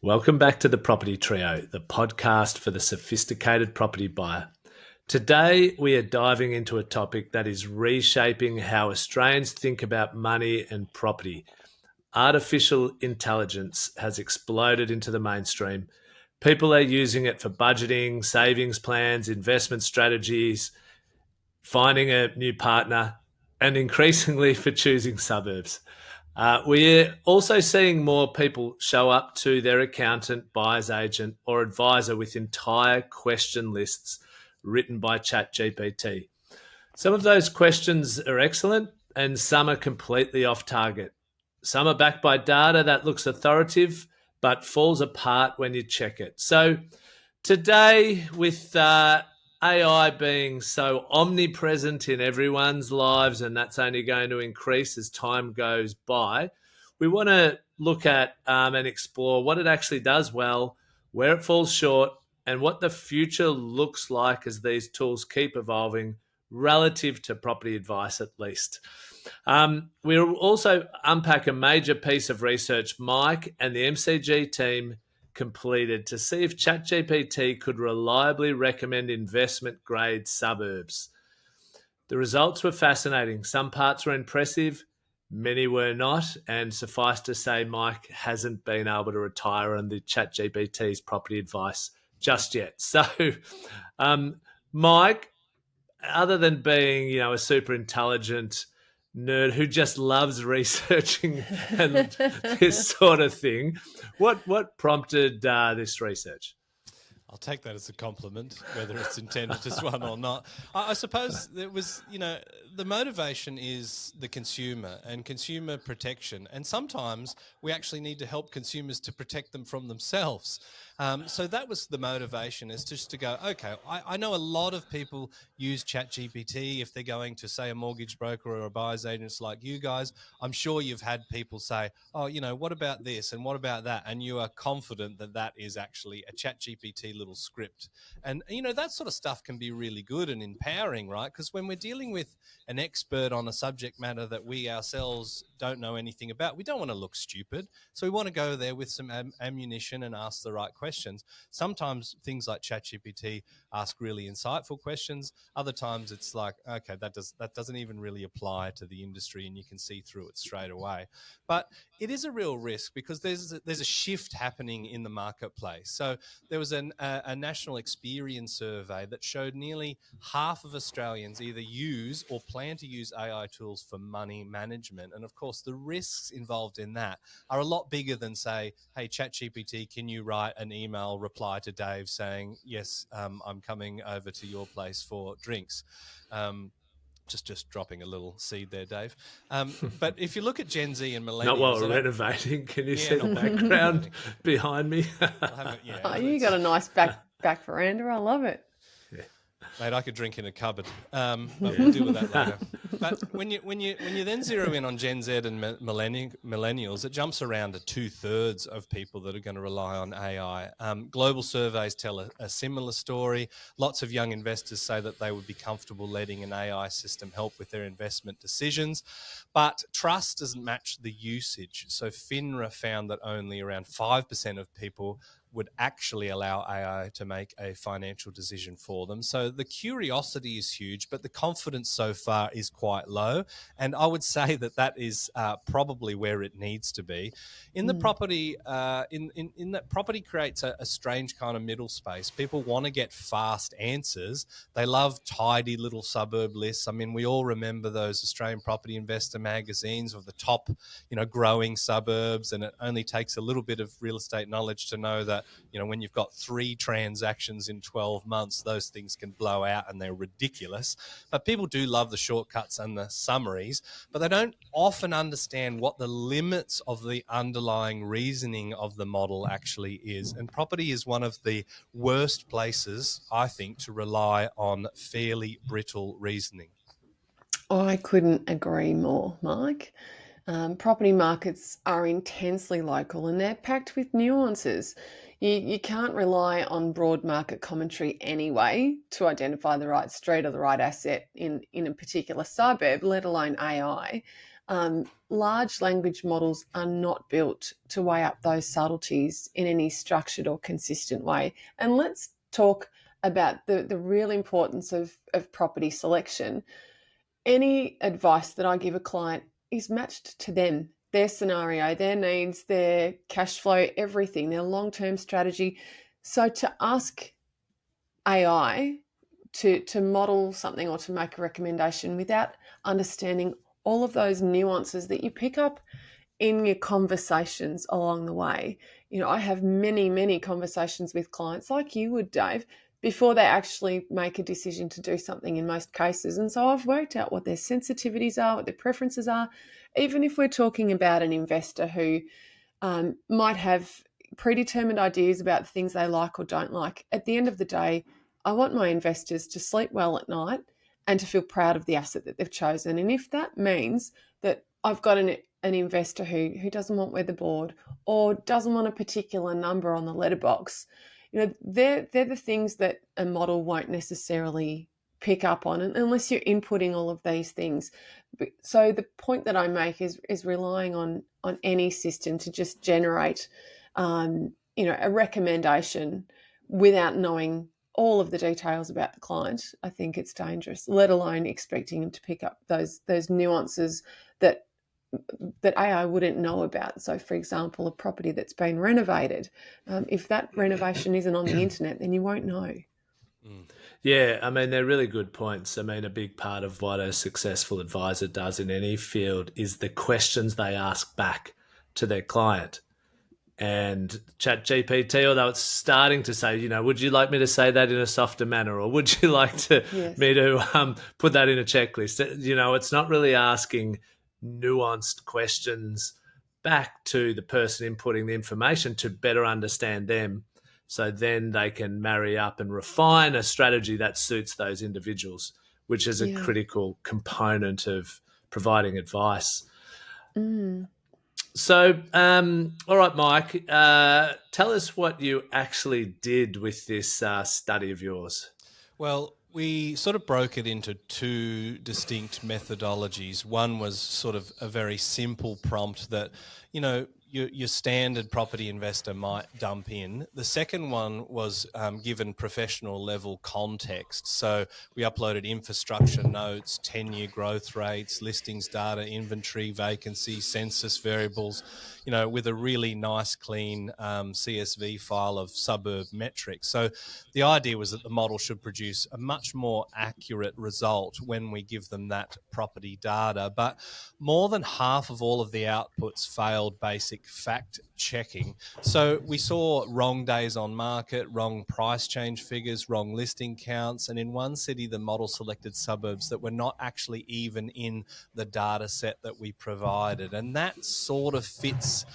Welcome back to the Property Trio, the podcast for the sophisticated property buyer. Today, we are diving into a topic that is reshaping how Australians think about money and property. Artificial intelligence has exploded into the mainstream. People are using it for budgeting, savings plans, investment strategies, finding a new partner, and increasingly for choosing suburbs. We're also seeing more people show up to their accountant, buyer's agent, or advisor with entire question lists written by ChatGPT. Some of those questions are excellent, and some are completely off target. Some are backed by data that looks authoritative, but falls apart when you check it. So today, with AI being so omnipresent in everyone's lives, and that's only going to increase as time goes by, we want to look at and explore what it actually does well, where it falls short, and what the future looks like as these tools keep evolving relative to property advice, at least. We'll also unpack a major piece of research Mike and the MCG team completed to see if ChatGPT could reliably recommend investment grade suburbs. The results were fascinating. Some parts were impressive, many were not, and suffice to say, Mike hasn't been able to retire on the ChatGPT's property advice just yet. So, Mike, other than being, a super intelligent nerd who just loves researching and this sort of thing, what prompted this research? I'll take that as a compliment, whether it's intended as one or not. I suppose it was, the motivation is the consumer and consumer protection. And sometimes we actually need to help consumers to protect them from themselves. So that was the motivation, is just to go, okay, I know a lot of people use ChatGPT if they're going to, say, a mortgage broker or a buyer's agent like you guys. I'm sure you've had people say, oh, what about this and what about that? And you are confident that that is actually a ChatGPT little script. And, that sort of stuff can be really good and empowering, right? Because when we're dealing with an expert on a subject matter that we ourselves don't know anything about, we don't want to look stupid. So we want to go there with some ammunition and ask the right questions. Sometimes things like ChatGPT ask really insightful questions. Other times it's like, okay, that doesn't even really apply to the industry, and you can see through it straight away. But it is a real risk because there's a shift happening in the marketplace. So there was a national experience survey that showed nearly half of Australians either use or plan to use AI tools for money management. And of course, the risks involved in that are a lot bigger than, say, hey, ChatGPT, can you write an email reply to Dave saying, yes, I'm coming over to your place for drinks. Just dropping a little seed there, Dave. But if you look at Gen Z and millennials... Not while we're renovating. Can you see the background behind me? You got a nice back veranda. I love it. Mate, I could drink in a cupboard, but we'll deal with that later. But when you then zero in on Gen Z and millennials, it jumps around to 2/3 of people that are going to rely on AI. Global surveys tell a similar story. Lots of young investors say that they would be comfortable letting an AI system help with their investment decisions, but trust doesn't match the usage. So FINRA found that only around 5% of people would actually allow AI to make a financial decision for them. So the curiosity is huge, but the confidence so far is quite low. And I would say that is probably where it needs to be. In the property, in that property creates a strange kind of middle space. People want to get fast answers. They love tidy little suburb lists. I mean, we all remember those Australian Property Investor magazines of the top, growing suburbs. And it only takes a little bit of real estate knowledge to know that, when you've got 3 transactions in 12 months, those things can blow out and they're ridiculous. But people do love the shortcuts and the summaries, but they don't often understand what the limits of the underlying reasoning of the model actually is. And property is one of the worst places, I think, to rely on fairly brittle reasoning. I couldn't agree more, Mike. Property markets are intensely local and they're packed with nuances. You can't rely on broad market commentary anyway to identify the right street or the right asset in a particular suburb, let alone AI. Large language models are not built to weigh up those subtleties in any structured or consistent way. And let's talk about the real importance of property selection. Any advice that I give a client is matched to them, their scenario, their needs, their cash flow, everything, their long-term strategy. So to ask AI to model something or to make a recommendation without understanding all of those nuances that you pick up in your conversations along the way. I have many, many conversations with clients like you would, Dave, before they actually make a decision to do something in most cases. And so I've worked out what their sensitivities are, what their preferences are. Even if we're talking about an investor who might have predetermined ideas about the things they like or don't like, at the end of the day, I want my investors to sleep well at night and to feel proud of the asset that they've chosen. And if that means that I've got an investor who doesn't want weatherboard or doesn't want a particular number on the letterbox, they're the things that a model won't necessarily pick up on unless you're inputting all of these things. So the point that I make is relying on any system to just generate a recommendation without knowing all of the details about the client. I think it's dangerous, let alone expecting them to pick up those nuances that AI wouldn't know about. So, for example, a property that's been renovated, if that renovation isn't on the internet, then you won't know. Yeah, I mean, they're really good points. I mean, a big part of what a successful advisor does in any field is the questions they ask back to their client. And ChatGPT, although it's starting to say, would you like me to say that in a softer manner, or would you like me to put that in a checklist? It's not really asking nuanced questions back to the person inputting the information to better understand them, so then they can marry up and refine a strategy that suits those individuals, which is a critical component of providing advice. So, all right, Mike, tell us what you actually did with this study of yours. Well, we sort of broke it into two distinct methodologies. One was sort of a very simple prompt that, your standard property investor might dump in. The second one was given professional level context. So we uploaded infrastructure notes, 10-year growth rates, listings data, inventory, vacancy, census variables, with a really nice, clean CSV file of suburb metrics. So the idea was that the model should produce a much more accurate result when we give them that property data. But more than half of all of the outputs failed basic fact checking. So we saw wrong days on market, wrong price change figures, wrong listing counts. And in one city, the model selected suburbs that were not actually even in the data set that we provided. And that sort of fits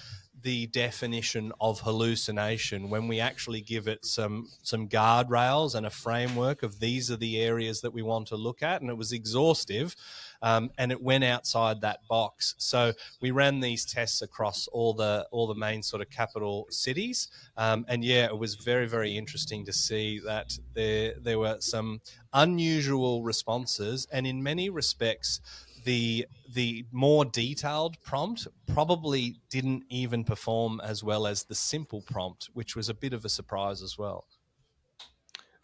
the definition of hallucination when we actually give it some guardrails and a framework of these are the areas that we want to look at. And it was exhaustive. And it went outside that box. So we ran these tests across all the main sort of capital cities. And it was very, very interesting to see that there were some unusual responses. And in many respects, the more detailed prompt probably didn't even perform as well as the simple prompt, which was a bit of a surprise as well.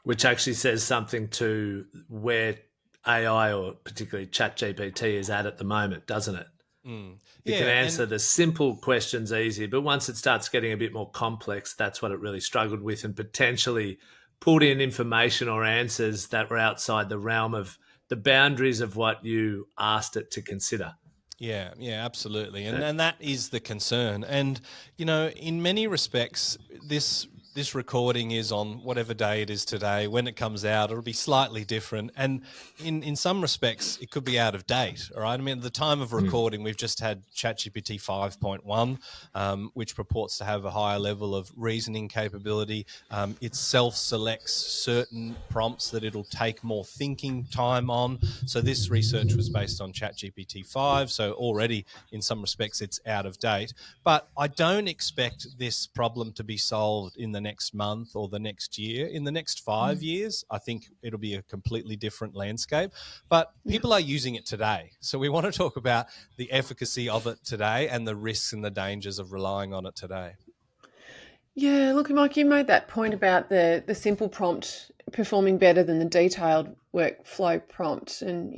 Which actually says something to where AI, or particularly ChatGPT, is at the moment, doesn't it? You can answer the simple questions easy, but once it starts getting a bit more complex, that's what it really struggled with, and potentially pulled in information or answers that were outside the realm of the boundaries of what you asked it to consider. Yeah, absolutely. And that is the concern. And, in many respects, this recording is on whatever day it is today. When it comes out, it'll be slightly different. And in some respects, it could be out of date. All right. I mean, at the time of recording, we've just had ChatGPT 5.1, which purports to have a higher level of reasoning capability. It self-selects certain prompts that it'll take more thinking time on. So this research was based on ChatGPT 5. So already, in some respects, it's out of date. But I don't expect this problem to be solved in the next month or the next year. In the next 5 years, I think it'll be a completely different landscape. But people are using it today. So we want to talk about the efficacy of it today and the risks and the dangers of relying on it today. Yeah, look, Mike, you made that point about the simple prompt performing better than the detailed workflow prompt. And,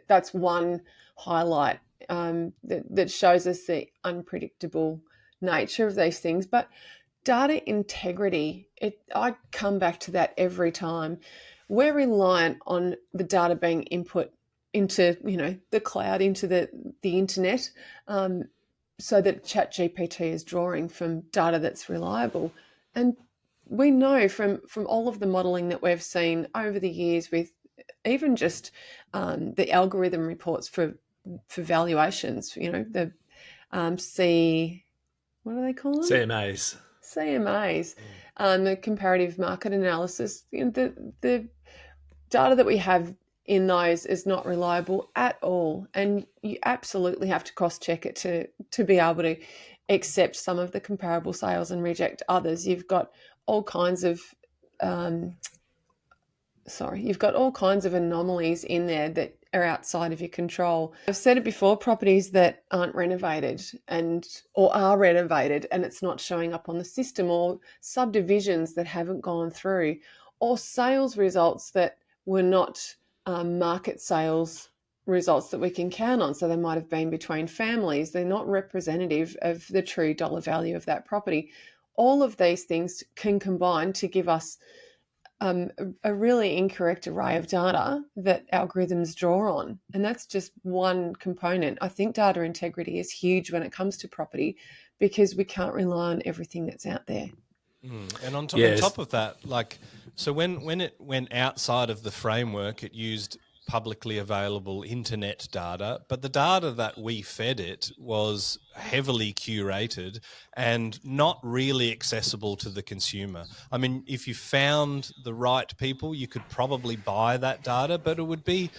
that's one highlight that shows us the unpredictable nature of these things. But data integrity, I come back to that every time. We're reliant on the data being input into, the cloud, into the internet, so that ChatGPT is drawing from data that's reliable. And we know from all of the modelling that we've seen over the years, with even just the algorithm reports for valuations, the what do they call them? CMAs. CMAs, the comparative market analysis. The data that we have in those is not reliable at all, and you absolutely have to cross-check it to be able to accept some of the comparable sales and reject others. You've got all kinds of anomalies in there that are outside of your control. I've said it before, properties that aren't renovated or are renovated and it's not showing up on the system, or subdivisions that haven't gone through, or sales results that were not market sales results that we can count on. So they might have been between families. They're not representative of the true dollar value of that property. All of these things can combine to give us a really incorrect array of data that algorithms draw on. And that's just one component. I think data integrity is huge when it comes to property, because we can't rely on everything that's out there. And on top of that, so when it went outside of the framework, it used publicly available internet data, but the data that we fed it was heavily curated and not really accessible to the consumer. I mean, if you found the right people, you could probably buy that data, but it would be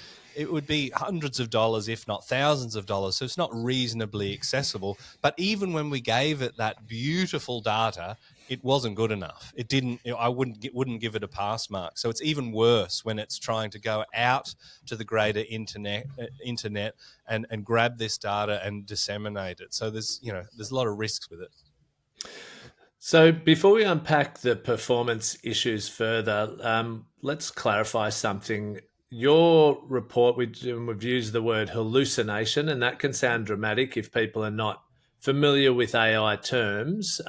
hundreds of dollars, if not thousands of dollars. So it's not reasonably accessible. But even when we gave it that beautiful data, it wasn't good enough. It didn't. I wouldn't give it a pass mark. So it's even worse when it's trying to go out to the greater internet and grab this data and disseminate it. So there's a lot of risks with it. So before we unpack the performance issues further, let's clarify something. Your report, we've used the word hallucination, and that can sound dramatic if people are not familiar with AI terms.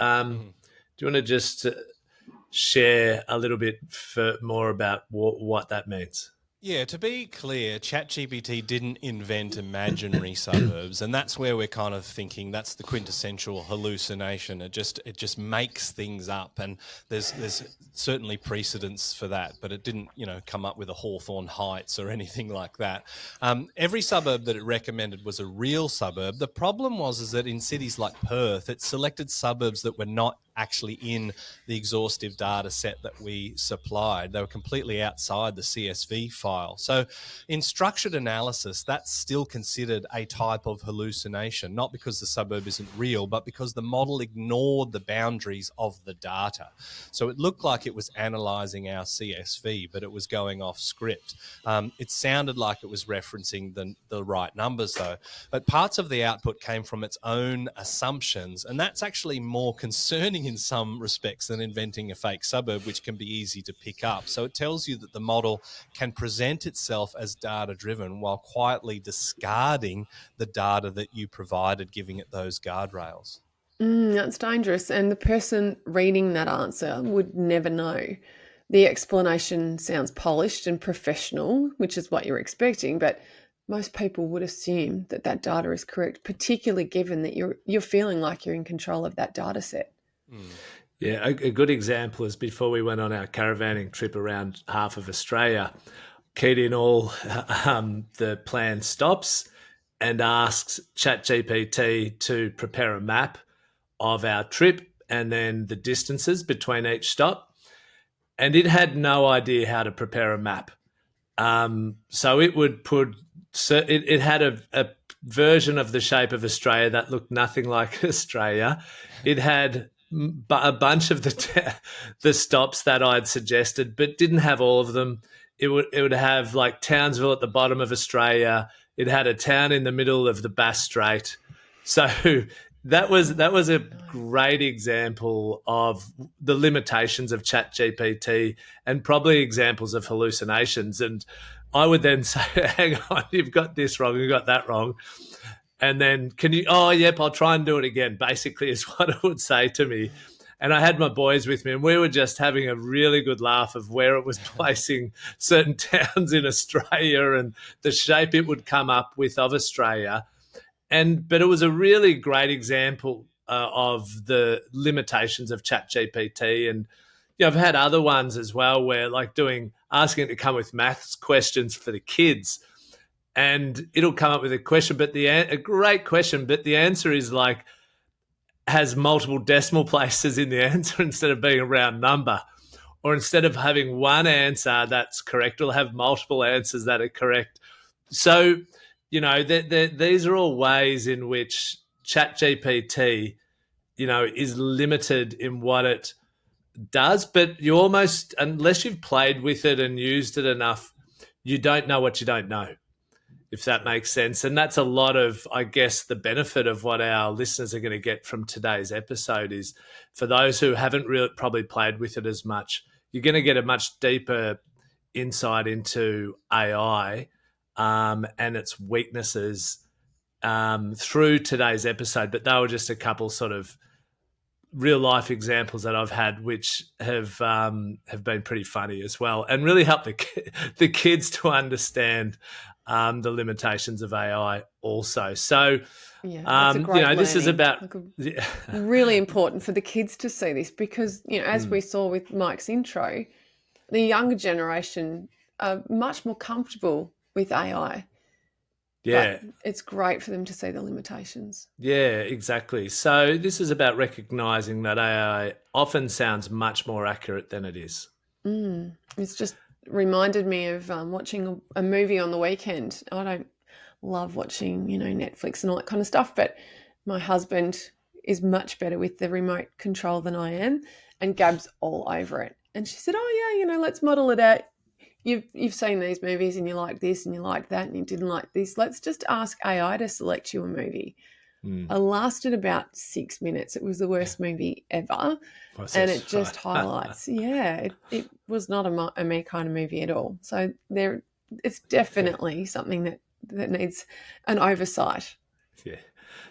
Do you want to just share a little bit more about what that means? Yeah, to be clear, ChatGPT didn't invent imaginary suburbs, and that's where we're kind of thinking that's the quintessential hallucination. It just makes things up, and there's certainly precedents for that, but it didn't come up with a Hawthorne Heights or anything like that. Every suburb that it recommended was a real suburb. The problem was that in cities like Perth, it selected suburbs that were not actually in the exhaustive data set that we supplied. They were completely outside the CSV file. So in structured analysis, that's still considered a type of hallucination, not because the suburb isn't real, but because the model ignored the boundaries of the data. So it looked like it was analysing our CSV, but it was going off script. It sounded like it was referencing the right numbers though, but parts of the output came from its own assumptions, and that's actually more concerning in some respects than inventing a fake suburb, which can be easy to pick up. So it tells you that the model can present itself as data-driven while quietly discarding the data that you provided, giving it those guardrails. That's dangerous. And the person reading that answer would never know. The explanation sounds polished and professional, which is what you're expecting, but most people would assume that data is correct, particularly given that you're feeling like you're in control of that data set. Yeah, a good example is before we went on our caravanning trip around half of Australia, keyed in all the planned stops and asked ChatGPT to prepare a map of our trip and then the distances between each stop. And it had no idea how to prepare a map. So it would it had a version of the shape of Australia that looked nothing like Australia. It had a bunch of the stops that I'd suggested, but didn't have all of them. It would have like Townsville at the bottom of Australia. It had a town in the middle of the Bass Strait. So that was a great example of the limitations of ChatGPT and probably examples of hallucinations. And I would then say, hang on, you've got this wrong, you've got that wrong. And then can you, oh, yep, I'll try and do it again, basically is what it would say to me. And I had my boys with me and we were just having a really good laugh of where it was placing certain towns in Australia and the shape it would come up with of Australia. But it was a really great example of the limitations of ChatGPT. And I've had other ones as well where like asking it to come with maths questions for the kids. And it'll come up with a question, but a great question, but the answer is like has multiple decimal places in the answer instead of being a round number. Or instead of having one answer that's correct, it'll have multiple answers that are correct. So, these are all ways in which ChatGPT, is limited in what it does, but you almost, unless you've played with it and used it enough, you don't know what you don't know, if that makes sense. And that's a lot of, I guess, the benefit of what our listeners are going to get from today's episode is for those who haven't really probably played with it as much, you're going to get a much deeper insight into AI and its weaknesses through today's episode. But they were just a couple sort of real life examples that I've had, which have been pretty funny as well, and really help the kids to understand the limitations of AI also. So, that's a great this is about really important for the kids to see this because, as we saw with Mike's intro, the younger generation are much more comfortable with AI. Yeah. But it's great for them to see the limitations. Yeah, exactly. So this is about recognizing that AI often sounds much more accurate than it is. It's just reminded me of watching a movie on the weekend. I don't love watching, Netflix and all that kind of stuff, but my husband is much better with the remote control than I am, and Gab's all over it. And she said, oh yeah, let's model it out. You've seen these movies and you like this and you like that and you didn't like this. Let's just ask AI to select you a movie. I lasted about 6 minutes. It was the worst movie ever. And it just highlights, it was not a me kind of movie at all. So it's definitely something that needs an oversight. Yeah.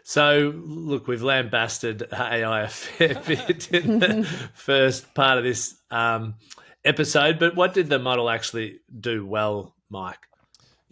So, look, we've lambasted AI a fair bit in the first part of this episode, but what did the model actually do well, Mike?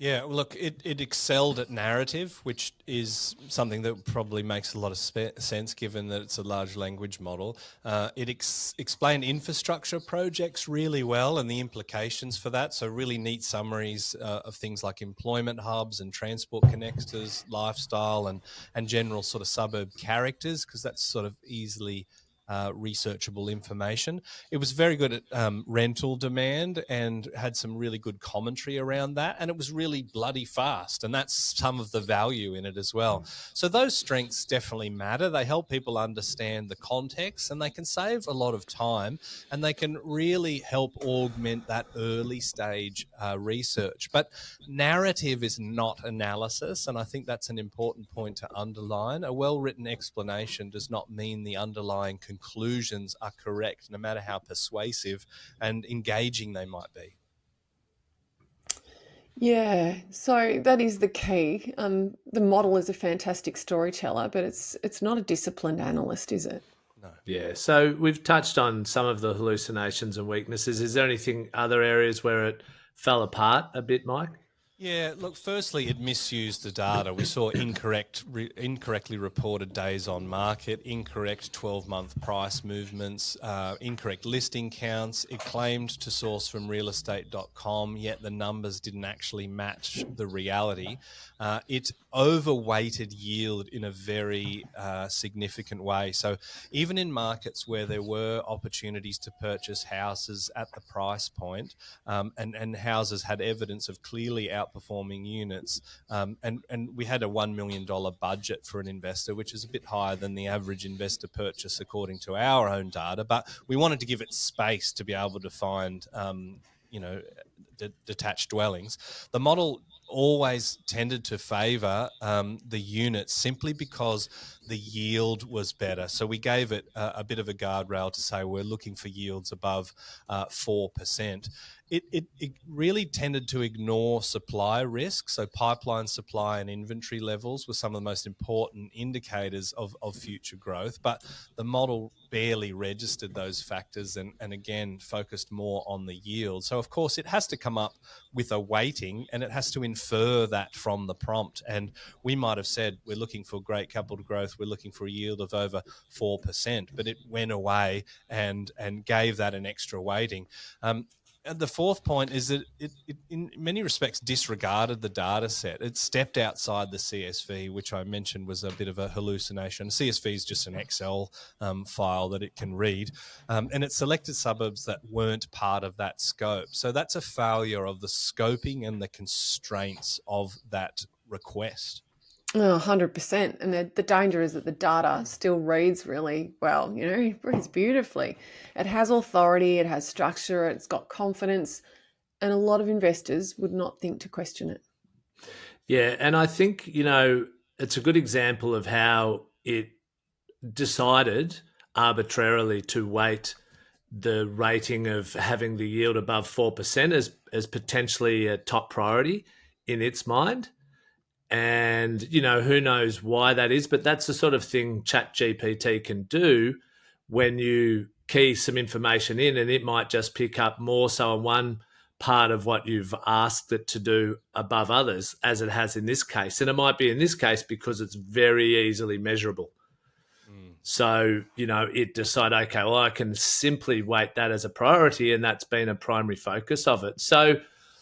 Yeah, look, it excelled at narrative, which is something that probably makes a lot of sense given that it's a large language model. It explained infrastructure projects really well and the implications for that. So really neat summaries of things like employment hubs and transport connectors, lifestyle and general sort of suburb characters, because that's sort of easily researchable information. It was very good at rental demand and had some really good commentary around that. And it was really bloody fast. And that's some of the value in it as well. So those strengths definitely matter. They help people understand the context and they can save a lot of time and they can really help augment that early stage research. But narrative is not analysis. And I think that's an important point to underline. A well-written explanation does not mean the underlying conclusions are correct, no matter how persuasive and engaging they might be. Yeah, so that is the key. The model is a fantastic storyteller, but it's not a disciplined analyst, is it? No. Yeah, so we've touched on some of the hallucinations and weaknesses. Is there other areas where it fell apart a bit, Mike? Yeah, look, firstly, it misused the data. We saw incorrectly reported days on market, incorrect 12-month price movements, incorrect listing counts. It claimed to source from realestate.com, yet the numbers didn't actually match the reality. It overweighted yield in a very significant way. So even in markets where there were opportunities to purchase houses at the price point and houses had evidence of clearly outperforming outperforming units. And we had a $1 million budget for an investor, which is a bit higher than the average investor purchase according to our own data. But we wanted to give it space to be able to find, detached dwellings. The model always tended to favour the unit simply because the yield was better. So we gave it a bit of a guardrail to say we're looking for yields above 4%. It really tended to ignore supply risk. So pipeline supply and inventory levels were some of the most important indicators of future growth. But the model barely registered those factors and again, focused more on the yield. So, of course, it has to come up with a weighting and it has to infer that from the prompt. And we might have said, we're looking for great capital growth, we're looking for a yield of over 4%, but it went away and gave that an extra weighting. And the fourth point is that it in many respects disregarded the data set. It stepped outside the CSV, which I mentioned was a bit of a hallucination. CSV is just an Excel file that it can read. And it selected suburbs that weren't part of that scope. So that's a failure of the scoping and the constraints of that request. Oh, 100%. And the danger is that the data still reads really well, it reads beautifully. It has authority, it has structure, it's got confidence, and a lot of investors would not think to question it. Yeah, and I think, it's a good example of how it decided arbitrarily to weight the rating of having the yield above 4% as potentially a top priority in its mind. And, who knows why that is, but that's the sort of thing ChatGPT can do when you key some information in, and it might just pick up more so on one part of what you've asked it to do above others, as it has in this case. And it might be in this case because it's very easily measurable. So, it decided, okay, well, I can simply weight that as a priority, and that's been a primary focus of it. So,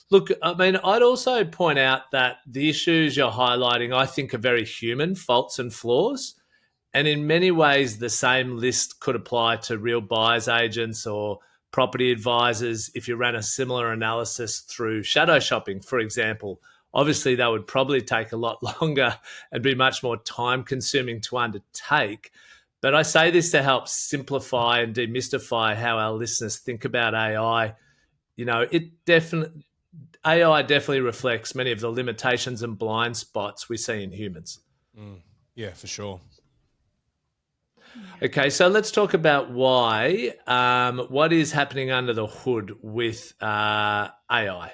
look, I mean, I'd also point out that the issues you're highlighting, I think, are very human, faults and flaws. And in many ways, the same list could apply to real buyers agents or property advisors if you ran a similar analysis through shadow shopping, for example. Obviously, that would probably take a lot longer and be much more time consuming to undertake. But I say this to help simplify and demystify how our listeners think about AI. AI definitely reflects many of the limitations and blind spots we see in humans. Yeah, for sure. Okay, so let's talk about why. What is happening under the hood with AI?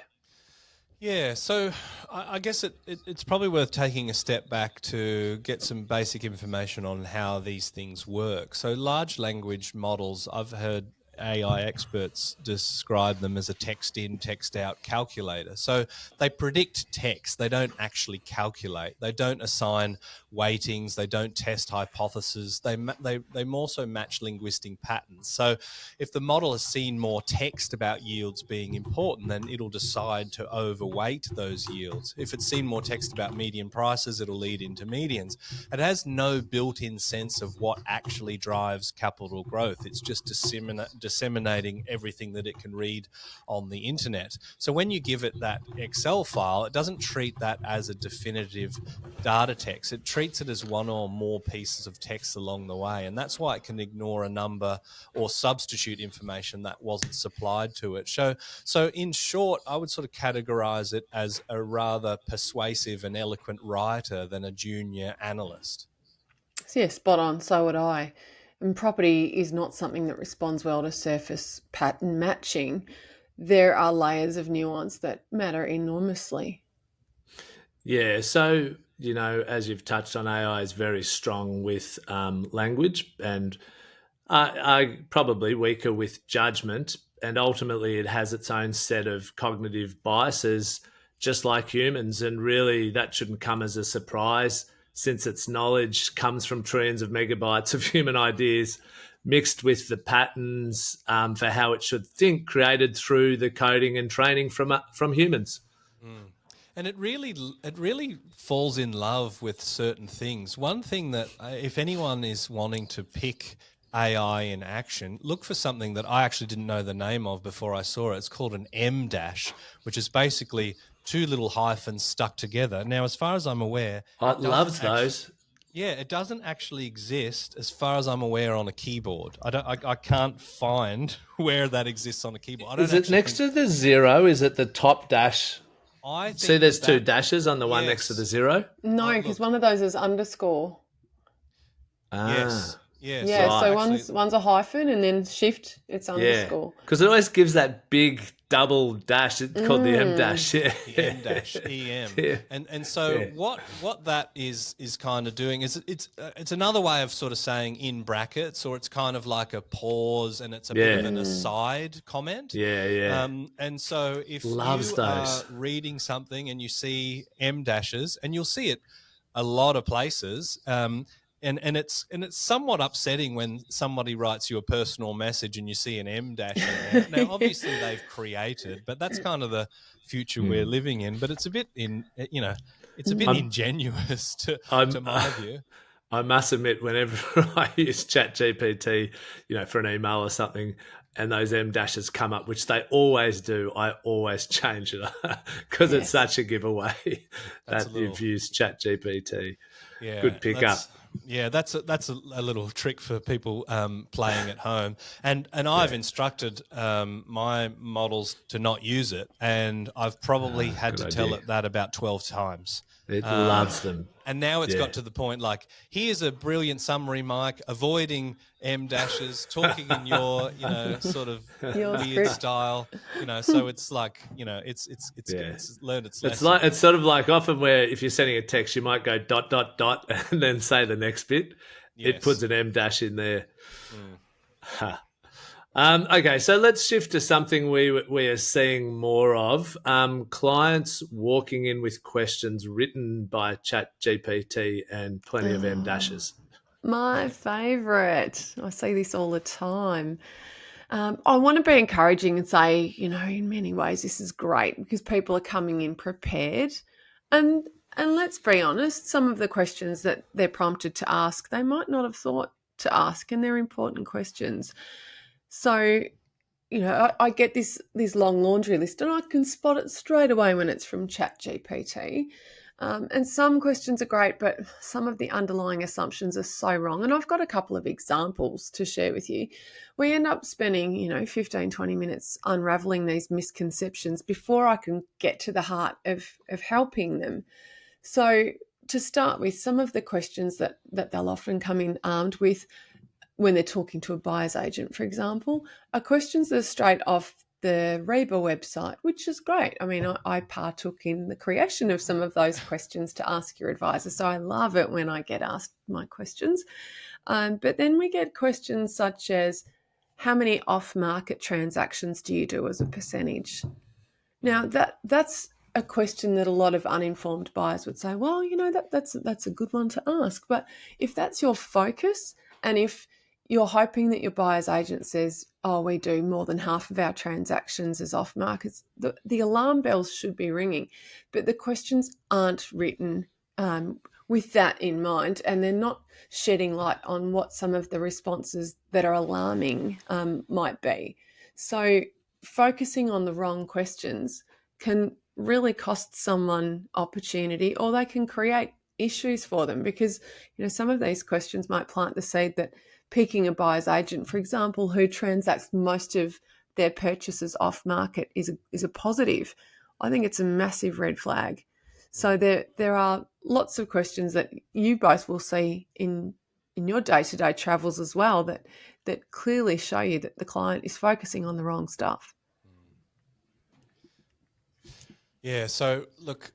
Yeah, so I guess it's probably worth taking a step back to get some basic information on how these things work. So large language models, I've heard AI experts describe them as a text in, text out calculator. So they predict text. They don't actually calculate. They don't assign weightings. They don't test hypotheses. They more so match linguistic patterns. So if the model has seen more text about yields being important, then it'll decide to overweight those yields. If it's seen more text about median prices, it'll lead into medians. It has no built-in sense of what actually drives capital growth. It's just disseminating everything that it can read on the internet. So when you give it that Excel file, it doesn't treat that as a definitive data text. It treats it as one or more pieces of text along the way. And that's why it can ignore a number or substitute information that wasn't supplied to it. So in short, I would sort of categorize it as a rather persuasive and eloquent writer than a junior analyst. So yeah, spot on. So would I. And property is not something that responds well to surface pattern matching. There are layers of nuance that matter enormously. Yeah, so, as you've touched on, AI is very strong with language and probably weaker with judgment. And ultimately, it has its own set of cognitive biases, just like humans. And really, that shouldn't come as a surprise, since its knowledge comes from trillions of megabytes of human ideas mixed with the patterns for how it should think, created through the coding and training from humans. And it really falls in love with certain things. One thing that, if anyone is wanting to pick AI in action, look for something that I actually didn't know the name of before I saw it. It's called an M dash, which is basically two little hyphens stuck together. Now, as far as I'm aware, it loves those. Yeah, it doesn't actually exist, as far as I'm aware, on a keyboard. I can't find where that exists on a keyboard. Is it next to the zero? Is it the top dash? I think See, there's two dashes on the one next to the zero. No, because one of those is underscore. Yes. Yeah, right. so one's a hyphen and then shift, it's underscore. Because it always gives that big double dash. It's called the M dash. Yeah. The M dash, EM. Yeah. And so what that is kind of doing is it's another way of sort of saying in brackets, or it's kind of like a pause and it's a bit of an aside comment. Yeah. And so if you are reading something and you see M dashes, and you'll see it a lot of places, and it's somewhat upsetting when somebody writes you a personal message and you see an M dash in there. Now, obviously they've created, but that's kind of the future we're living in. But it's a bit ingenuous to my view. I must admit, whenever I use ChatGPT, for an email or something, and those M dashes come up, which they always do, I always change it because it's such a giveaway that you've used ChatGPT. Yeah, good pickup. Yeah, that's a little trick for people playing at home, and I've instructed my models to not use it, and I've probably had to tell it that about 12 times. It loves them. And now it's got to the point like, here's a brilliant summary, Mike, avoiding M dashes, talking in your, sort of weird style, so it's like, it's learned its lesson. It's sort of like often where if you're sending a text, you might go ... and then say the next bit. Yes. It puts an M dash in there. Okay, so let's shift to something we are seeing more of. Clients walking in with questions written by ChatGPT and plenty of M dashes. My favourite. I see this all the time. I want to be encouraging and say, in many ways this is great because people are coming in prepared. And let's be honest, some of the questions that they're prompted to ask, they might not have thought to ask, and they're important questions. So, I get this long laundry list and I can spot it straight away when it's from ChatGPT. And some questions are great, but some of the underlying assumptions are so wrong. And I've got a couple of examples to share with you. We end up spending, 15, 20 minutes unraveling these misconceptions before I can get to the heart of helping them. So to start with, some of the questions that they'll often come in armed with when they're talking to a buyer's agent, for example, are questions that are straight off the REBA website, which is great. I mean, I partook in the creation of some of those questions to ask your advisor, so I love it when I get asked my questions. But then we get questions such as, how many off-market transactions do you do as a percentage? Now, that's a question that a lot of uninformed buyers would say, well, that's a good one to ask. But if that's your focus, and if you're hoping that your buyer's agent says, oh, we do more than half of our transactions as off markets, the alarm bells should be ringing. But the questions aren't written with that in mind, and they're not shedding light on what some of the responses that are alarming might be. So focusing on the wrong questions can really cost someone opportunity, or they can create issues for them, because some of these questions might plant the seed that picking a buyer's agent, for example, who transacts most of their purchases off market is a positive. I think it's a massive red flag. So there are lots of questions that you both will see in your day-to-day travels as well that clearly show you that the client is focusing on the wrong stuff. Yeah, so look,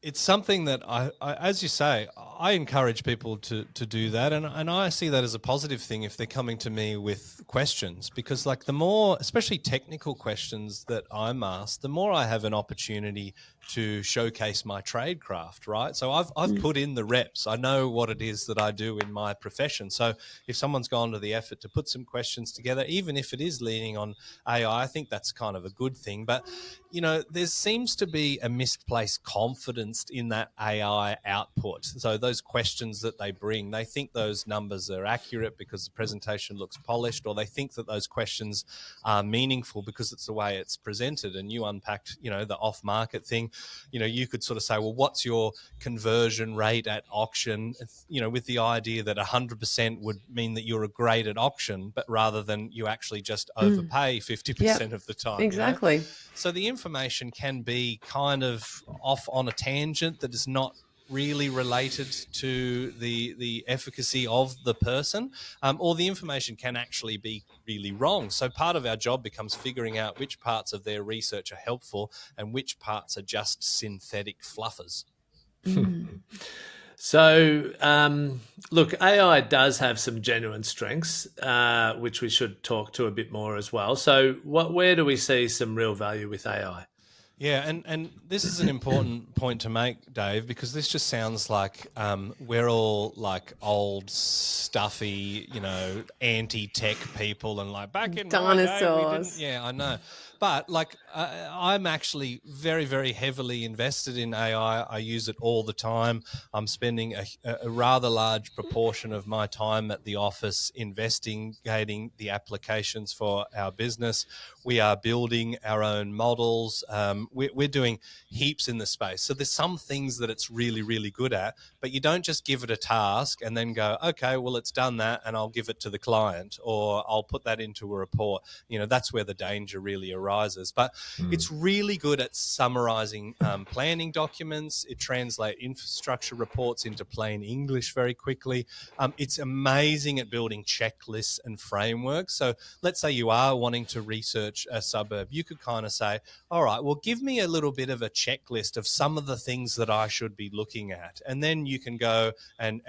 it's something that I, as you say, I encourage people to do that, and I see that as a positive thing if they're coming to me with questions, because like the more, especially technical questions that I'm asked, the more I have an opportunity to showcase my trade craft, right? So I've put in the reps. I know what it is that I do in my profession. So if someone's gone to the effort to put some questions together, even if it is leaning on AI, I think that's kind of a good thing. But there seems to be a misplaced confidence in that AI output. So those questions that they bring. They think those numbers are accurate because the presentation looks polished, or they think that those questions are meaningful because it's the way it's presented. And you unpacked, the off-market thing. You could sort of say, well, what's your conversion rate at auction? With the idea that 100% would mean that you're great at auction, but rather than you actually just overpay 50% of the time. Exactly. So the information can be kind of off on a tangent that is not really related to the efficacy of the person, or the information can actually be really wrong. So part of our job becomes figuring out which parts of their research are helpful and which parts are just synthetic fluffers. So, look, AI does have some genuine strengths, which we should talk to a bit more as well. So, where do we see some real value with AI? Yeah, and this is an important point to make, Dave, because this just sounds like we're all like old, stuffy, anti-tech people, and like back in my day we didn't. Yeah, I know. But like, I'm actually very, very heavily invested in AI. I use it all the time. I'm spending a rather large proportion of my time at the office investigating the applications for our business. We are building our own models. We're doing heaps in the space. So there's some things that it's really, really good at, but you don't just give it a task and then go, okay, well, it's done that and I'll give it to the client, or I'll put that into a report. That's where the danger really arises. But it's really good at summarizing planning documents. It translates infrastructure reports into plain English very quickly. It's amazing at building checklists and frameworks. So let's say you are wanting to research a suburb. You could kind of say, all right, well, give me a little bit of a checklist of some of the things that I should be looking at. And then you can go and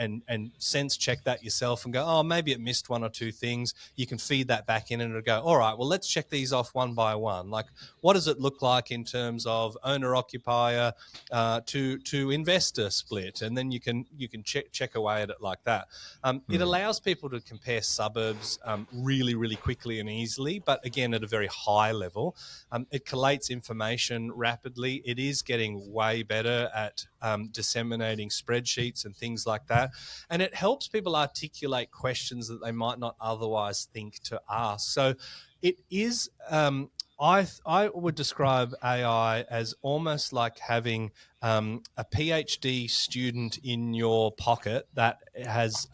sense check that yourself and go, oh, maybe it missed one or two things. You can feed that back in and it'll go, all right, well, let's check these off one by one. Like, what does it look like in terms of owner occupier to investor split? And then you can check away at it like that. It allows people to compare suburbs really, really quickly and easily, but again, at a very high level. It collates information rapidly. It is getting way better at disseminating spreadsheets and things like that. And it helps people articulate questions that they might not otherwise think to ask. So it is, I would describe AI as almost like having a PhD student in your pocket that has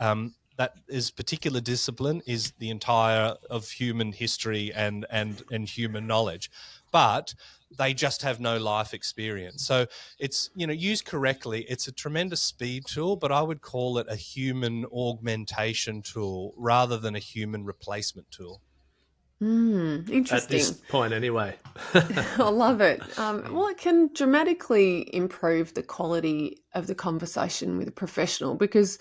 that is particular discipline is the entire of human history and human knowledge, but they just have no life experience. So it's, used correctly, it's a tremendous speed tool, but I would call it a human augmentation tool rather than a human replacement tool. Interesting. At this point, anyway. I love it. Well, it can dramatically improve the quality of the conversation with a professional because,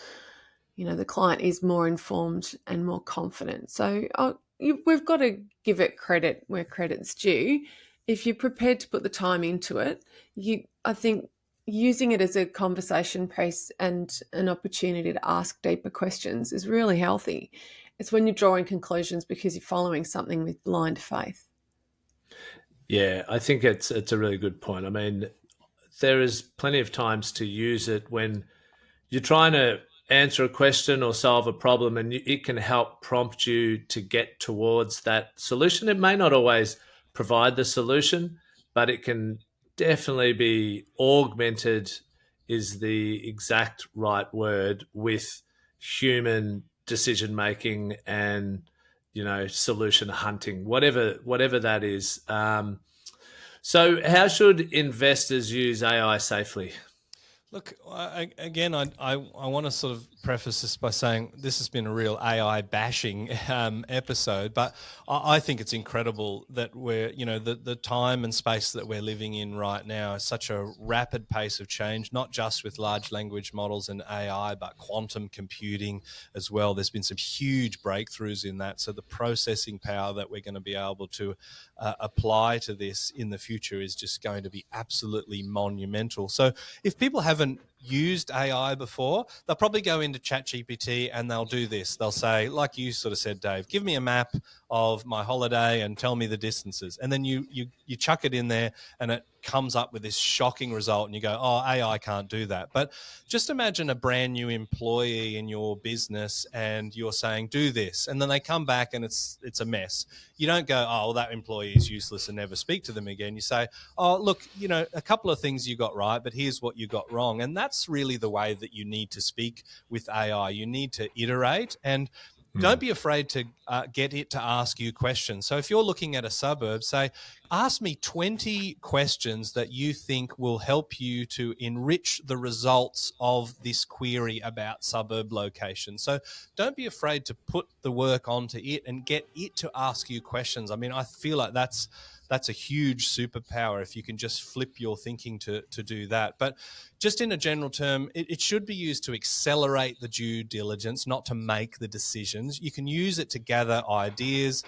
the client is more informed and more confident. So we've got to give it credit where credit's due. If you're prepared to put the time into it, I think using it as a conversation piece and an opportunity to ask deeper questions is really healthy. It's when you're drawing conclusions because you're following something with blind faith. Yeah, I think it's a really good point. I mean, there is plenty of times to use it when you're trying to answer a question or solve a problem, and it can help prompt you to get towards that solution. It may not always provide the solution, but it can definitely be augmented, is the exact right word, with human decision making and solution hunting, whatever that is. So how should investors use AI safely? Look, again, I want to sort of preface this by saying this has been a real AI bashing episode, but I think it's incredible that we're, the time and space that we're living in right now is such a rapid pace of change, not just with large language models and AI, but quantum computing as well. There's been some huge breakthroughs in that. So the processing power that we're going to be able to apply to this in the future is just going to be absolutely monumental. So if people haven't used AI before, they'll probably go into ChatGPT and they'll do this. They'll say, like you sort of said, Dave, give me a map of my holiday and tell me the distances. And then you chuck it in there and it comes up with this shocking result and you go, oh, AI can't do that. But just imagine a brand new employee in your business and you're saying, do this. And then they come back and it's a mess. You don't go, oh, well, that employee is useless and never speak to them again. You say, oh, look, a couple of things you got right, but here's what you got wrong. And that's really the way that you need to speak with AI. You need to iterate and don't be afraid to get it to ask you questions. So if you're looking at a suburb, say, ask me 20 questions that you think will help you to enrich the results of this query about suburb location. So don't be afraid to put the work onto it and get it to ask you questions. I mean, I feel like that's a huge superpower if you can just flip your thinking to do that. But just in a general term, it should be used to accelerate the due diligence, not to make the decisions. You can use it to gather ideas.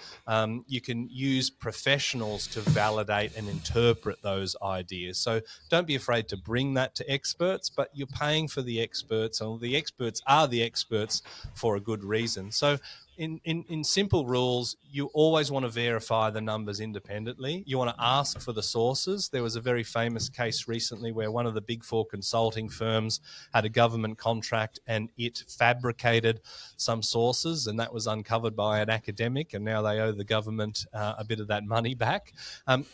You can use professionals to validate and interpret those ideas. So don't be afraid to bring that to experts, but you're paying for the experts, and the experts are the experts for a good reason. So in simple rules, you always want to verify the numbers independently. You want to ask for the sources. There was a very famous case recently where one of the big four consulting firms had a government contract and it fabricated some sources, and that was uncovered by an academic, and now they owe the government a bit of that money back.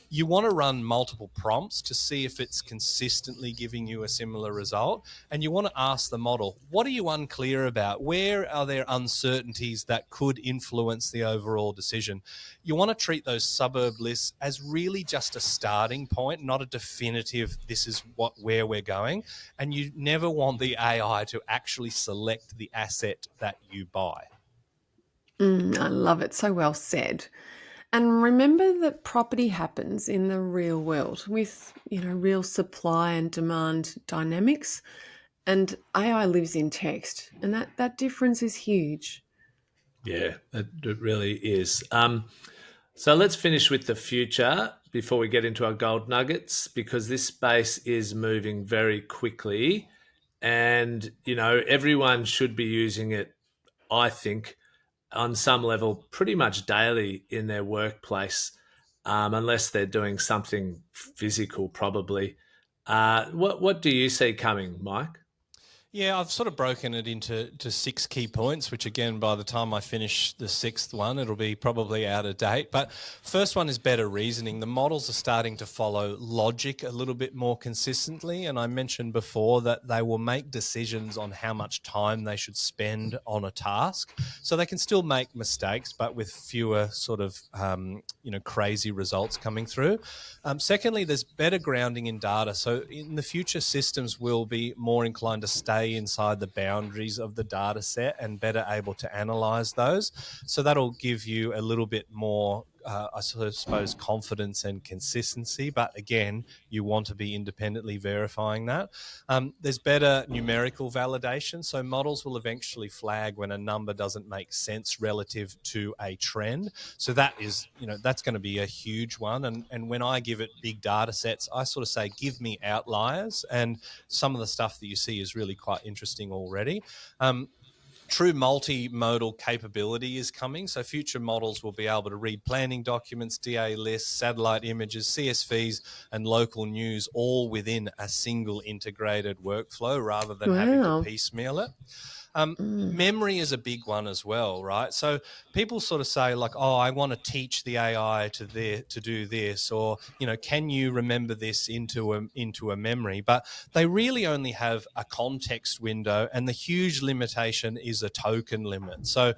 You want to run multiple prompts to see if it's consistently giving you a similar result, and you want to ask the model, what are you unclear about? Where are there uncertainties that could influence the overall decision? You want to treat those suburb lists as really just a starting point, not a definitive, this is where we're going. And you never want the AI to actually select the asset that you buy. I love it. So well said. And remember that property happens in the real world with, real supply and demand dynamics. And AI lives in text. And that difference is huge. Yeah, it really is. So let's finish with the future before we get into our gold nuggets, because this space is moving very quickly. And, everyone should be using it, I think, on some level pretty much daily in their workplace, unless they're doing something physical, probably. What do you see coming, Mike? Yeah, I've sort of broken it into 6 key points, which again, by the time I finish the 6th one, it'll be probably out of date. But first one is better reasoning. The models are starting to follow logic a little bit more consistently. And I mentioned before that they will make decisions on how much time they should spend on a task. So they can still make mistakes, but with fewer sort of, crazy results coming through. Secondly, there's better grounding in data. So in the future, systems will be more inclined to stay inside the boundaries of the data set and better able to analyze those. So that'll give you a little bit more, I suppose, confidence and consistency. But again, you want to be independently verifying that. There's better numerical validation. So models will eventually flag when a number doesn't make sense relative to a trend. So that is, that's going to be a huge one. And when I give it big data sets, I sort of say, give me outliers. And some of the stuff that you see is really quite interesting already. True multimodal capability is coming. So future models will be able to read planning documents, DA lists, satellite images, CSVs, and local news all within a single integrated workflow rather than having to piecemeal it. Memory is a big one as well, right? So people sort of say like, oh, I want to teach the AI to do this, or, can you remember this into a memory? But they really only have a context window, and the huge limitation is a token limit. So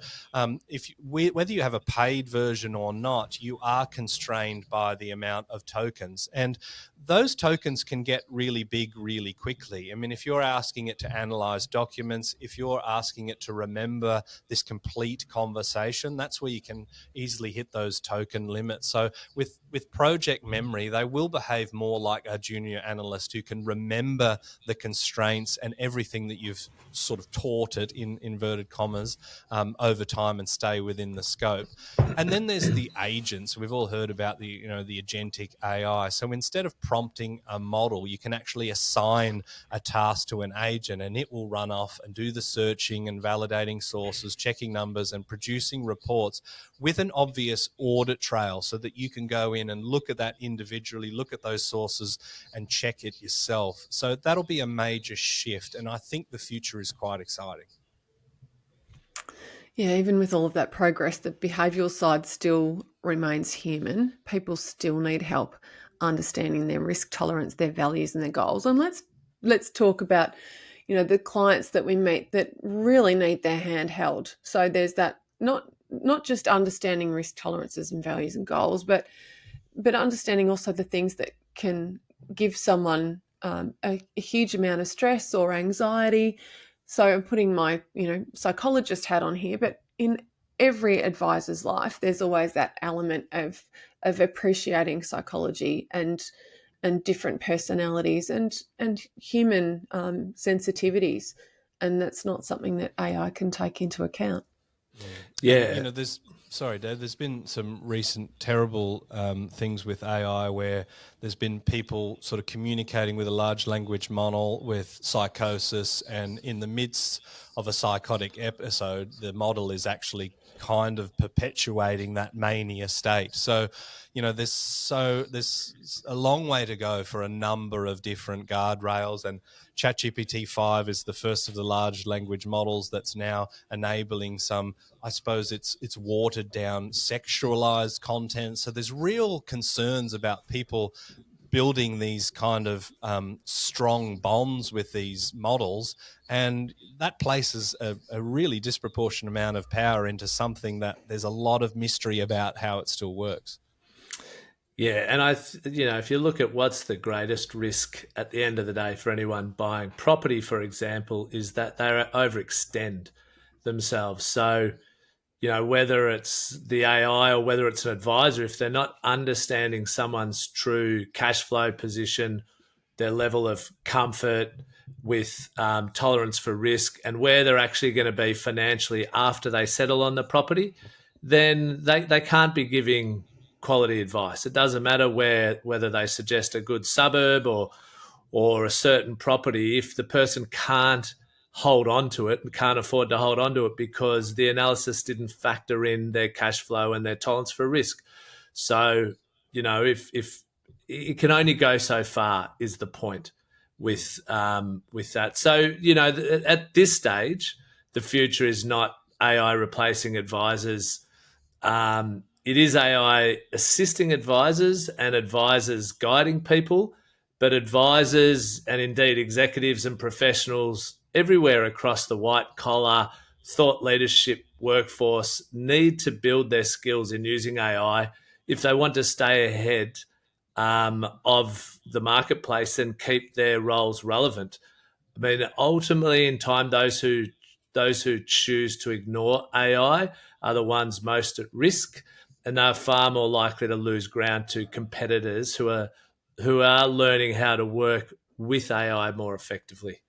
whether you have a paid version or not, you are constrained by the amount of tokens. And those tokens can get really big really quickly. I mean, if you're asking it to analyze documents, if you're asking it to remember this complete conversation, that's where you can easily hit those token limits. So with project memory, they will behave more like a junior analyst who can remember the constraints and everything that you've sort of taught it, in inverted commas, over time, and stay within the scope. And then there's the agents. We've all heard about the agentic AI. So instead of prompting a model, you can actually assign a task to an agent, and it will run off and do the searching and validating sources, checking numbers, and producing reports with an obvious audit trail, so that you can go in and look at that individually, look at those sources and check it yourself. So that'll be a major shift, and I think the future is quite exciting. Yeah, even with all of that progress, the behavioural side still remains human. People still need help understanding their risk tolerance, their values and their goals. And let's talk about, the clients that we meet that really need their hand held. So there's that, not just understanding risk tolerances and values and goals, but understanding also the things that can give someone a huge amount of stress or anxiety. So I'm putting my, psychologist hat on here, but in every advisor's life, there's always that element of appreciating psychology and different personalities and human sensitivities, and that's not something that AI can take into account. Yeah. And, sorry, Dave, there's been some recent terrible things with AI where there's been people sort of communicating with a large language model with psychosis, and in the midst of a psychotic episode, the model is actually kind of perpetuating that mania state. So, there's a long way to go for a number of different guardrails, and ChatGPT 5 is the first of the large language models that's now enabling some, I suppose it's watered down, sexualized content. So there's real concerns about people building these kind of strong bonds with these models, and that places a really disproportionate amount of power into something that there's a lot of mystery about how it still works. Yeah, and if you look at what's the greatest risk at the end of the day for anyone buying property, for example, is that they overextend themselves. So, whether it's the AI or whether it's an advisor, if they're not understanding someone's true cash flow position, their level of comfort with tolerance for risk, and where they're actually going to be financially after they settle on the property, then they can't be giving quality advice. It doesn't matter whether they suggest a good suburb or a certain property. If the person can't hold on to it and can't afford to hold on to it because the analysis didn't factor in their cash flow and their tolerance for risk. So, if it can only go so far is the point with that. So, at this stage, the future is not AI replacing advisors. It is AI assisting advisors and advisors guiding people, but advisors and indeed executives and professionals everywhere across the white collar thought leadership workforce need to build their skills in using AI if they want to stay ahead of the marketplace and keep their roles relevant. I mean, ultimately, in time, those who choose to ignore AI are the ones most at risk, and they're far more likely to lose ground to competitors who are learning how to work with AI more effectively.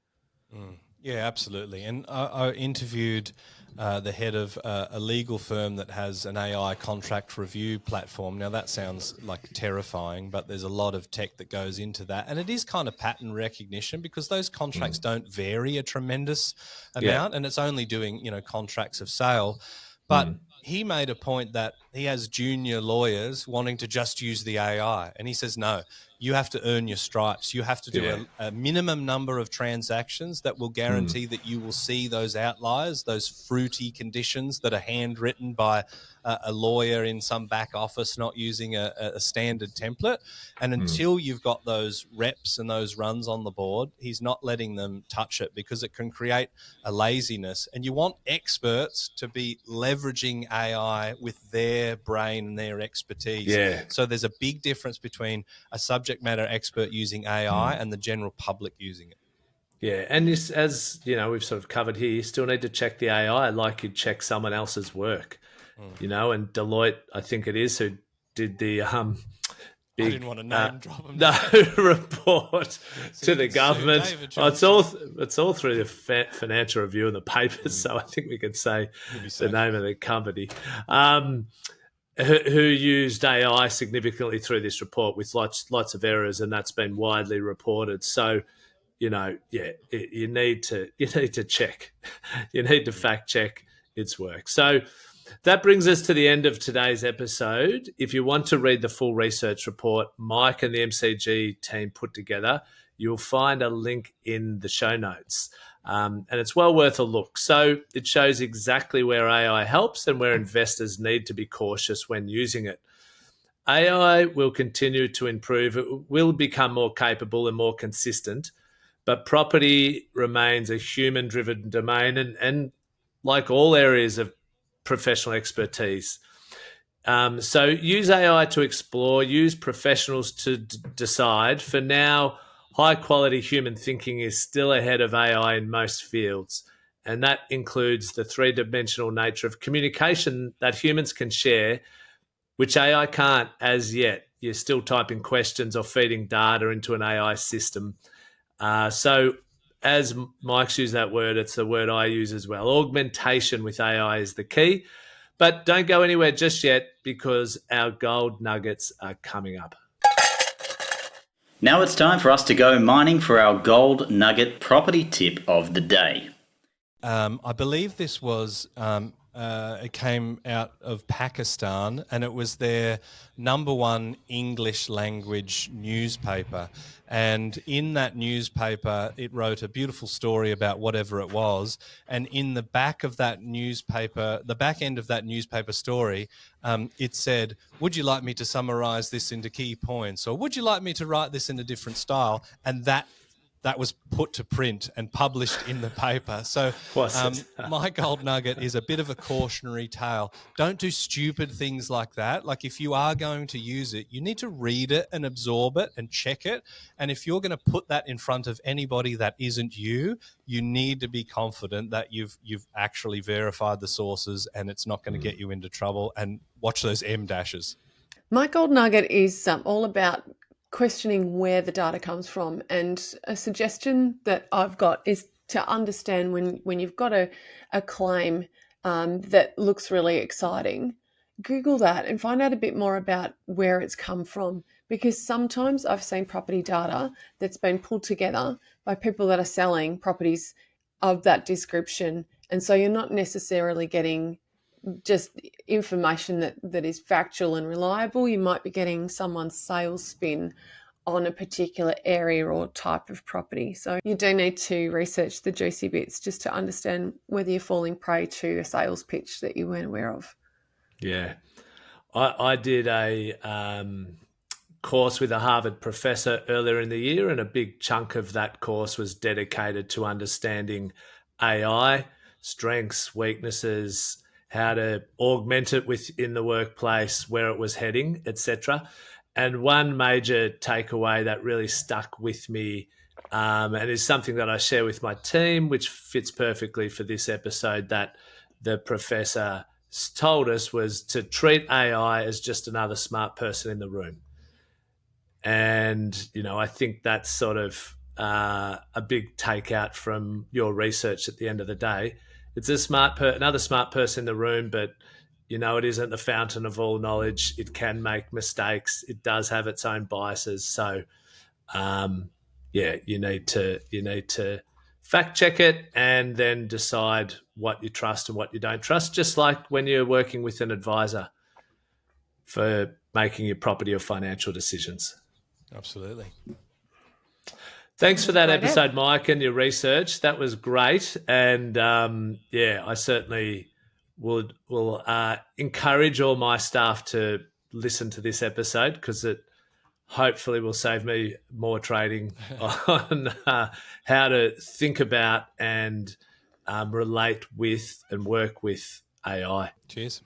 Yeah, absolutely. And I interviewed the head of a legal firm that has an AI contract review platform. Now, that sounds like terrifying, but there's a lot of tech that goes into that. And it is kind of pattern recognition, because those contracts don't vary a tremendous amount, and it's only doing, contracts of sale. But he made a point that he has junior lawyers wanting to just use the AI. And he says, no, you have to earn your stripes. You have to do a minimum number of transactions that will guarantee that you will see those outliers, those fruity conditions that are handwritten by a lawyer in some back office not using a standard template. And until you've got those reps and those runs on the board, he's not letting them touch it, because it can create a laziness. And you want experts to be leveraging AI with their brain and their expertise. Yeah. So there's a big difference between a subject matter expert using AI and the general public using it. Yeah, and as you know, we've sort of covered here, you still need to check the AI like you'd check someone else's work. And Deloitte, I think it is, who did the I big didn't want to name drop them. no report So to you the can sue government. David It's Johnston. all through the financial review in the papers, so I think we can say You'll be the safe. name of the company. Who used AI significantly through this report with lots of errors, and that's been widely reported. So, you need to check, you need to fact check its work. So that brings us to the end of today's episode. If you want to read the full research report Mike and the MCG team put together, you'll find a link in the show notes. And it's well worth a look. So it shows exactly where AI helps and where investors need to be cautious when using it. AI will continue to improve. It will become more capable and more consistent, but property remains a human-driven domain and like all areas of professional expertise. So use AI to explore, use professionals to decide. For now, high quality human thinking is still ahead of AI in most fields. And that includes the three-dimensional nature of communication that humans can share, which AI can't as yet. You're still typing questions or feeding data into an AI system. So as Mike's used that word, it's the word I use as well. Augmentation with AI is the key. But don't go anywhere just yet because our gold nuggets are coming up. Now it's time for us to go mining for our gold nugget property tip of the day. I believe this was, it came out of Pakistan, and it was their #1 English language newspaper. And in that newspaper, it wrote a beautiful story about whatever it was. And in the back of that newspaper, the back end of that newspaper story, it said, "Would you like me to summarize this into key points? Or would you like me to write this in a different style?" And that was put to print and published in the paper. So my gold nugget is a bit of a cautionary tale. Don't do stupid things like that. Like, if you are going to use it, you need to read it and absorb it and check it. And if you're going to put that in front of anybody that isn't you, you need to be confident that you've actually verified the sources and it's not going to get you into trouble. And watch those M dashes. My gold nugget is all about questioning where the data comes from. And a suggestion that I've got is to understand when you've got a claim that looks really exciting, Google that and find out a bit more about where it's come from. Because sometimes I've seen property data that's been pulled together by people that are selling properties of that description. And so you're not necessarily getting just information that is factual and reliable. You might be getting someone's sales spin on a particular area or type of property. So you do need to research the juicy bits just to understand whether you're falling prey to a sales pitch that you weren't aware of. Yeah. I did a course with a Harvard professor earlier in the year, and a big chunk of that course was dedicated to understanding AI, strengths, weaknesses, how to augment it within the workplace, where it was heading, etc. And one major takeaway that really stuck with me, and is something that I share with my team, which fits perfectly for this episode, that the professor told us, was to treat AI as just another smart person in the room. And, I think that's sort of a big takeout from your research at the end of the day. It's another smart person in the room, but, it isn't the fountain of all knowledge. It can make mistakes. It does have its own biases. So, you need to fact check it and then decide what you trust and what you don't trust, just like when you're working with an advisor for making your property or financial decisions. Absolutely. Thanks for that Great episode, Mike, and your research. That was great. And I certainly will encourage all my staff to listen to this episode, because it hopefully will save me more trading on how to think about and relate with and work with AI. Cheers.